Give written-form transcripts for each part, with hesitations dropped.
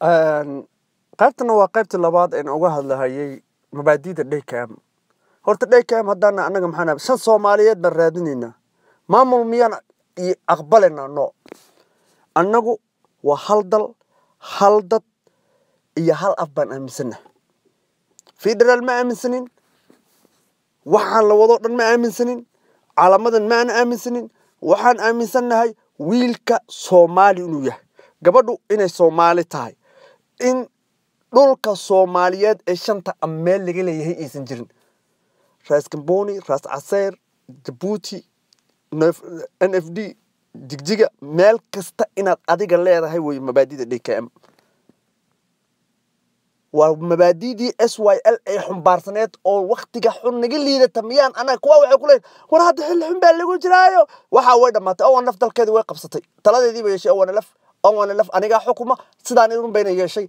qaybtana waa qaybtii labaad ee uga hadlahayay mabaadiida DKM. Horta DKM haddana anaga maxaan shan Soomaaliyeed baan raadinaynaa. Maamul miyaan aqbalayna no. Anagu waa hal dal, hal dad iyo hal af baan aaminsanahay. Federal ma aaminsanin. Waxaan la wado dhan ma aaminsanin. Calaamadan ma aaminsanin. Waxaan aaminsanahay wiilka Soomaali inuu yahay. Gabadhu inay Soomaali tahay. In dhulka Soomaaliyeed ee shanta meel laga leeyahay aysan jirin. Ras Kamboni, Ras Caseer, Djibouti, NFD, Jigjiga meel kasta inaad adiga leedahay way mabaadiida DKM. waa mabaadiidii SYL ay xumbaarsaneed oo waqtiga xun naga liidata miyaan anaga kuwa waxay ku leeyahay war hadda xil xun baa lagu jiraayo waxa way dhamaatay oo naf dalkeeda way qabsatay taladeedii bay yeeshay oo naf aniga xukuma sidaan idin bayna yeeshay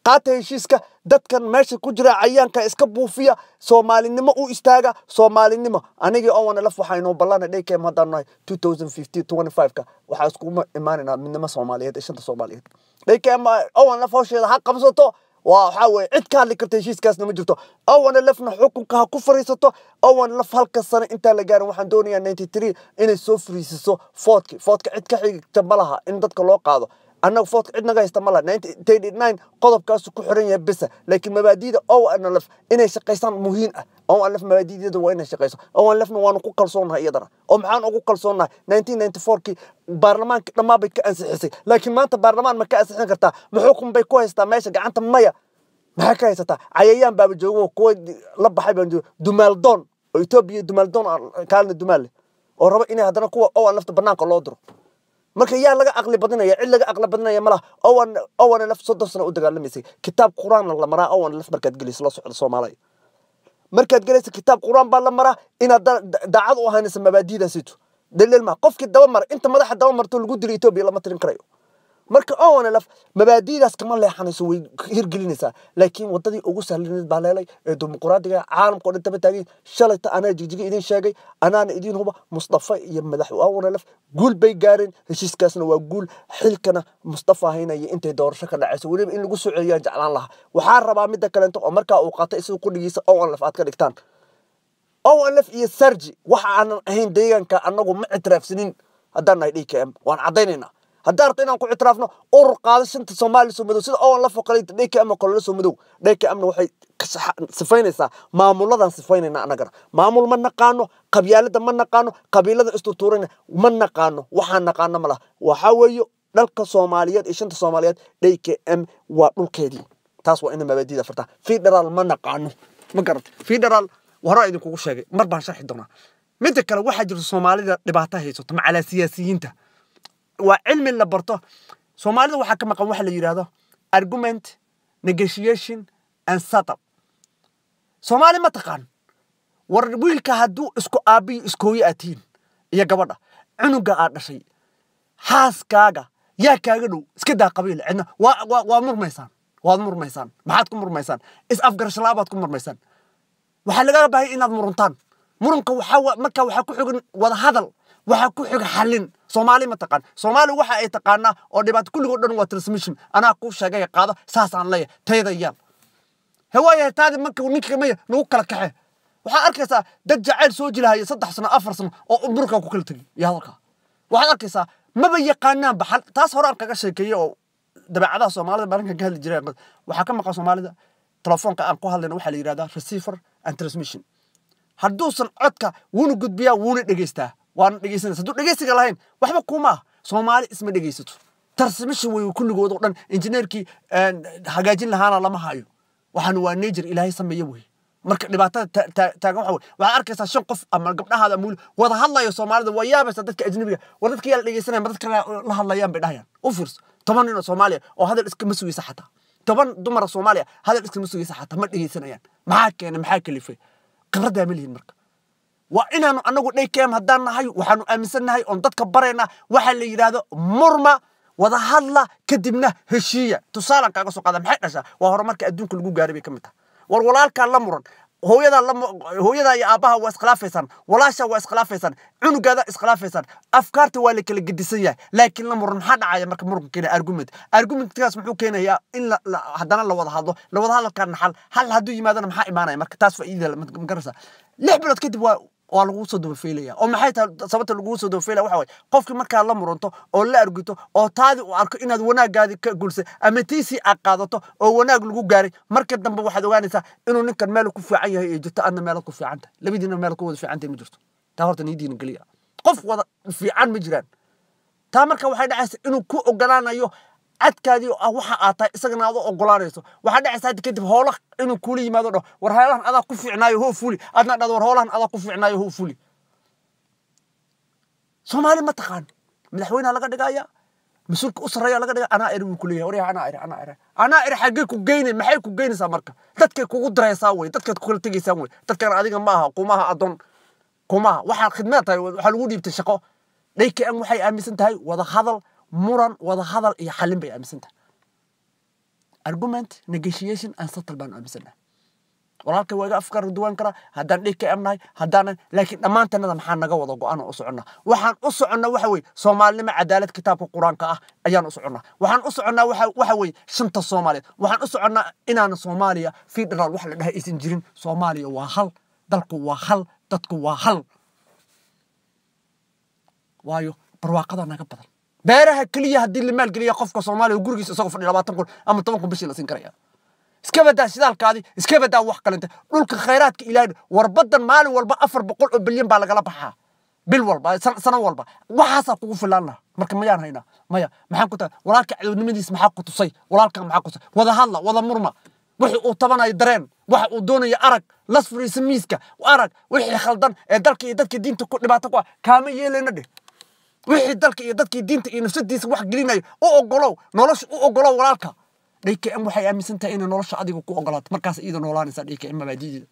qaatay heshiiska dadkan meesha ku jira cayaanka iska buufiya Soomaalinimo u istaaga Soomaalinimo aniga oo naf waxaynu ballan DKM hadaan 2025 ka waxa isku imaanina midnimo Soomaaliyeed ee shanta Soomaaliyeed DKM oo naf hawsheeda ha qabsato وحاول عد كان اللي كرت شيء كاس نمجرته أو أنا لفنا حكم كفر يسطو أو أنا لف هالكسر أنت لقارن واحد دوني 93 إن السوفر يسوع فوتك عد كحي تملها إن ضدك الله قاضي أنا فوتك عدنا جاي استملها 99 قضب كاس كحرين يبسه لكن مبادئ أو أنا لف إن شقيسان مهين أو أنا لف مبادئ ده وين شقيسان أو أنا لفنا وأنا كوكل صونها يدنا أو معان كوكل صونها 1994 كي برلمان لما بيكأنس حسي لكن ما أنت برلمان ما كأنس حنا كرتا محكم بيكوه استماشى قعنت مية ما كايستا عيان باب جوجو كو لب حيبان دومالدون إثيوبيا دومالدون كان دومال oo raba inay hadana kuwa oo lafta banaanka loo diro marka yaa laga aqli badinaya cid laga aqli badinaya malaha oo laf 30 sano u dagaalamaysay kitaab quraan la maraa oo laf markaad galiis la socdo Soomaaliya markaad galayso kitaab quraan baa la maraa inaad daacad u ahaanaysa mabaadiida siito dalil ma qofkii daba mar inta madaxa daba marto lagu diro Itoobiya lama tirin karayo marka oo laf mabaadiidaas kama leexanayso way hirgelinaysaa laakiin wadadii ugu sahlan baa leelay ee dimuqraadiga caalamka oo dhan taagay shalayta ana jigjiga idin sheegay anaana idin huba Mustafa iyo madax oo laf guul bay gaareen heshiiskaasna waa guul xilkana Mustafa haynaya intay doorasho ka dhacayso waliba in lagu soo celiyo jeclaan laha waxa rabaa mid kale oo marka uu qaatay isoo qudhigiisa oo laf aad ka dhigtaan oo laf iyo Sarji waxa aan ahayn deegaanka anagu ma itraafsanin haddana DKM waan cadeynayna هدارت إنهم كل اعترافنا قادة شنت الصومالي سومدو سيد أول لفوا قليل DKM كله سومدو DKM وحي سفينة سا معمول هذا سفينة نقدر معمول من نقانو قبيلة من نقانو قبيلة استطورين من نقانو وحنا نقانو ملا وحاولوا نلك الصوماليات إيش أنت الصوماليات DKM والكذي تاسوا إنهم مبادئ فرتا فيدرال من نقانو ما قررت فيدرال وراء إنك كل شيء مربع شرح الدنا متى كلا واحد الصومالي لبعتها هيسوت مع على سياسيين ده وعلم اللي برته Soomaalida waxa ka maqan waxa la yiraahdo argument negotiation and setup Soomaali ma taqaan war wiilka haduu isku aabi iskooyi atiin iyo gabadha cunuga aad dhashay xaaskaaga yaa kaaga dhow iska daa qabiil cidna waa murmaysaan maxaad ku murmaysaan is afgarashlaabaad ku murmaysaan waxa laga baahay inaad muruntaan murunka marka waxa ku xigan wada hadal waxa ku xig xalin Soomaali ma taqaan Soomaali waxa ay taqaana oo dhibaato kulligood dhan waa transmission ana ku sheegay qaado saas aan leeyahay tayadayaan hawaya taadi marka ninka ma nagu kala kaxe waxa arkaysaa dad jacayl soo jilahay 3 sano 4 sano oo burka ku kala tagay yaa halka waxa arkaysaa maba yaqaanaan baxal taas hore kaga sheekeeyay oo dabeecadaha Soomaalida baranka ka hadli jireen waxa ka maqan Soomaalida telefoonka aan ku hadlayno waxa la yiraahdaa receiver and transmission hadduusan codka wuuna gudbiyaa wuuna dhageystaa waan dhageysanaysaa haduu dhageysiga lahayn waxba kuma Soomaali isma dhageysato transmission way kulligood oo dhan engineerkii hagaajin lahaana lama hayo waxaan waa nature Ilaahay sameeyay way marka dhibaatada taagan waxa arkaysaa shan qof ama gabdhahaada muul wada hadlayo Soomaalida way yaabaysa dadka ajnabiga war dadka yaa dhageysanaya dadka la hadlayaan bay dhahayaan u fiirso 10 nin oo Soomaaliya oo hadal iska masuugaysa xataa 10 dumar Soomaaliya hadal iska masuugaysa xataa ma dhageysanayaan maxaa kalifay khibrada milyan marka وإننا أنقول DKM هدانا هاي وحنو أمسنا هاي أن تذكر برينا وحل يراده مرمى وذا هلا كدبنا هشية تصالك على سوق هذا محتاجة وهرمك أدون كل جو جاربي كمتها والولال كان لمرن hooyada iyo aabaha waa iskhilaafaysan walaasha waa iskhilaafaysan cunugaada iskhilaafaysan afkaarta waa la kala gedisan yahay laakiin la muran maxaa dhacaya marka muranka keena argumentkaas muxuu keenayaa in haddana la wada hadalkan hal hadduu yimaadana maxaa imaanaya marka taas faa'iidada ma garaysaa 6 bilood kadib waa lagu soo daba feelaya oo maxay tahay sababta lagu soo daba feelaya waxa way qofkii marka la muranto oo la arguto oo taadi u arko inaad wanaagaadi ka gulsay ama tiisi qaadato oo wanaag lagu gaaray marka dambe waxaad ogaanaysaa inuu ninkan meel ku fiican yahay ee jirto adna meel ku fiican tahay labadiina meel ku wada fiican tahay ma jirto taa horta niidiina galiya qof wada fiican ma jiraan taa marka waxay dhacaysaa inuu ku ogolaanayo adkaadi waxa aad tahay isagana aad ogolaanayso waxa dhacaysaa kadib hoola inuu kula yimaado dho war haylahan adaa ku fiicnaayo hoo fuli adna dhad war hoolahan adaa ku fiicnaayo hoo fuli Soomaali ma taqaan madaxweynaha laga dhigaya mas'uulka u sareeya laga dhigay ana eri ku leeyahay wariya ana eri xagee ku geynay maxay ku geynaysaa marka dadka kugu daraysaa way dadka ku kala tagaysaa way dadkan adiga ma aha kumaha adoon kumaha waxa khidmad tahay waxa lagu dhiibtay shaqo leeyahay waxay aaminsan tahay wada hadal muran wada hadal iyo xalin bay aaminsan tahay argument negotiation and settlement aaminsan walaalkay waaga afkar duwan kara haddaan DKM nahay haddaan laakiin dhamaantanada maxaa naga wada go'aan u soconnaa waxaan u soconnaa waxa way Soomaalnimo cadaalad kitaabka Quraanka ah ayaan u soconnaa waxaan u soconnaa waxa way shanta Soomaaliyeed waxaan u soconnaa inaan Soomaaliya federal wax la dhahay isin jirin Soomaaliya waa hal dalku waa hal dadku waa hal waayo barwaaqada naga badan beeraha kaliya hadii la maal galiyo qofka Soomaaliya gurigiisa isagoo fadhiyo 20 kun ama 10 kun bishii la siin karaya iska badaa shidaalkaadi iska badaa wax kalenta dhulka khayraadka Ilaahay warbadan maalin walba 400 bilyan baa laga baxaa bil walba sano walba waxaas kugu filaana marka ma yaan hayna maya maxaan ku tahay walaalka ciidamadiis maxaa ku tusay walaalka maxaa ku tusay wada hadla wada murma wixii uu tabanayo dareen waxa uu doonayo arag lasfriisa miiska arag wixii khaldan ee dalka iyo dadka diinta ku dhibaato ku kaama yeelena dhig wixii dalka iyo dadkii diinta iyo nafsadiisa wax gelinayo oo ogolow nolosha u ogolow walaalka DKM waxay aaminsan tahay in nolosha adigu ku ogolaato markaas iyada noolaanaysa DKM mabaadiida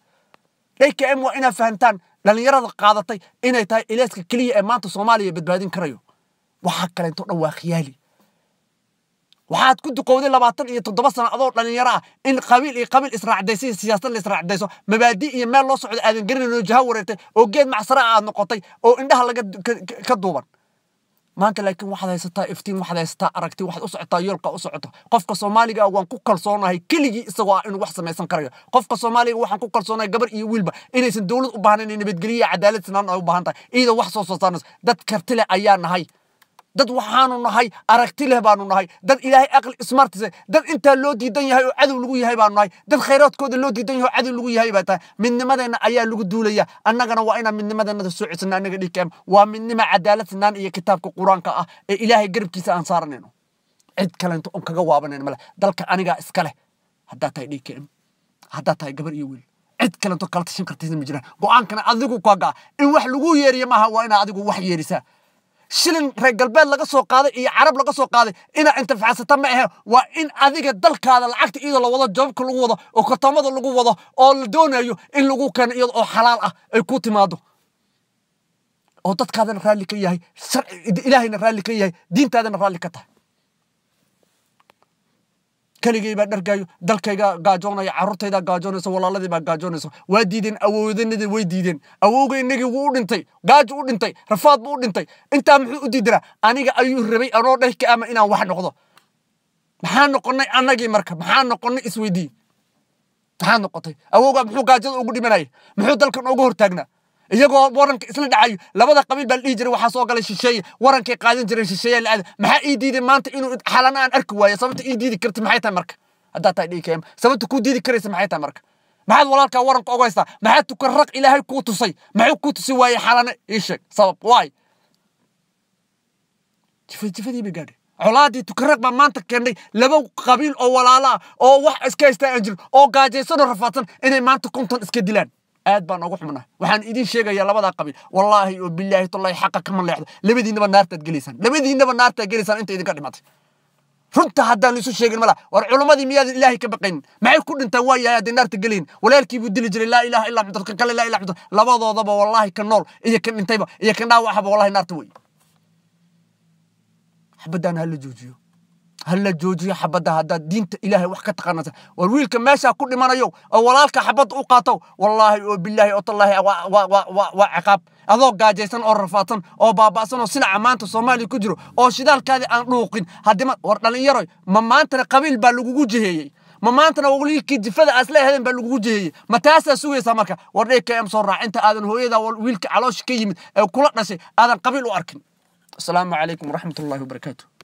DKM waa ina fahantaan dhalinyarada qaadatay inay tahay ilaaska kaliya ee maanta Soomaaliya badbaadin karayo waxa kale inta dhan waa khiyaali waxaad ku duqowday 27 sano adoo dhalinyaro ah in qabiil israacdaysi siyaasad la israacdayso mabaadi iyo meel loo socdo aadan garanayno jaha wareertay oo geed macsara aad noqotay oo indhaha laga ka duuban maanta laakiin waxaad haysataa iftiin waxaad haysataa aragti waxaad u socotaa yoolka u socoto qofka Soomaaliga waan ku kalsoonahay kiligi isagoo inuu wax sameeysan karayo qofka Soomaaliga waxaan ku kalsoonahay gabar iyo wiilba inaysan dawlad u baahneen in nabadgeliyo cadaalad sinaan ay u baahan tahay iyada wax soo saarnayso dad kartile ayaa nahay dad waxaanu nahay aragti leh baanu nahay dad Ilaahay aqal ismartise dad inta loo diidan yahay oo cadow lagu yahay baanu nahay dad khayraadkooda loo diidan yahay oo cadow lagu yahay baa tahay midnimadeena ayaa lagu duulaya annagana waa inaan midnimadeena soo cisnaa anaga DKM waa midnimo cadaalad sinaan iyo kitaabka Quraanka ah ee Ilaahay garabkiisa aan saaranayno cid kale inta on kaga waabanayno mala dalka aniga iska leh hadda tahay DKM hadda tahay gabar iyo wiil cid kale inta kala tashan kartid ma jiraan go'aankana adigu kaaga in wax lagu yeeriyo maaha waa in adigu wax yeerisaa shilin reer galbeed laga soo qaaday iyo carab laga soo qaaday ina inta facsata ma aha waa in adiga dalkaada lacagta iyada la wado joobka lagu wado oo kartamada lagu wado oo la doonayo in lagu kan iyada oo xalaal ah ay ku timaado oo dadkaadana raali ka yahay Ilaahayna raali ka yahay diintaadana raali ka tahay kaligay baa dhargaayo dalkayga gaajoonaya carruurtayda gaajoonayso walaaladii baa gaajoonayso waa diideen awoodanada way diideen awoogaynagii wuu u dhintay gaajo u dhintay rafaad buu u dhintay inta muxuu u diidraa aniga ayuu rabay anoo dhahka ama inaan wax noqdo maxaa noqonay anagii marka maxaa noqonay isweydii maxaa noqotay awooga muxuu gaajada ugu dhimanay muxuu dalkan ugu hortaagnaa iyagoo waranka isla dhacayo labada qabiil baa dhigi jiray waxa soo galay shisheeye warankay qaadan jireen shisheeye la aad maxaa ii diiday maanta inuu xalana aan arki waayo sababta ii diidi karti maxay tahay marka hadda tahay DKM sababta ku diidi karaysa maxay tahay marka maxaad walaalka waranka uga haystaa maxaad tu karraq Ilaahay ku tusay maxuu ku tusi waayay xalana ii sheeg sabab waay jifadii bigaad colaadii tu karraq ba maanta keenay laba qabiil oo walaala oo wax iska haystaa anjir oo gaajaysan rafaadsan inay maanta konton iska dilaan aad baan ugu xumnaa waxaan idin sheegayaa labada qabiil wallahi oo billahi tallahi xaqa kama leexdo labadiinaba naartaad gelisan inta idinka dhimatay runta haddaan isu sheegin mala war culimadii miyaad Ilaahay ka baqayn maxay ku dhintaan waayaa hadii naarta gelin walaalkii buu dili jiray la ilaaha illa Allah dadka kale la ilaaha illa labadoodaba wallahi ka nool iyo kan dhintayba iyo kan dhaawacaba wallahi naarta way xabadana la joojiyo هلا جوجي حبدا هذا دين إلهي وحكت قناته والويل كماشى كل ما نيو أو ولالك حبض أوقاته والله وبالله وطلعه وعقاب هذا جاجيسن أو رفاطن أو باباسن أو سلع عمانته الصومالي كجرو أو شدال كذا أنروقين هذا ما ورنا يروي ما أنت قبيل بالوجوجه ما أنت نقولي كي فدا أصله هذا بالوجوجه ما تاسع سوي سمكة وريك كم صرع أنت هذا هو إذا والويل على شيء كل ناس هذا قبيل وأركن السلام عليكم ورحمة الله وبركاته.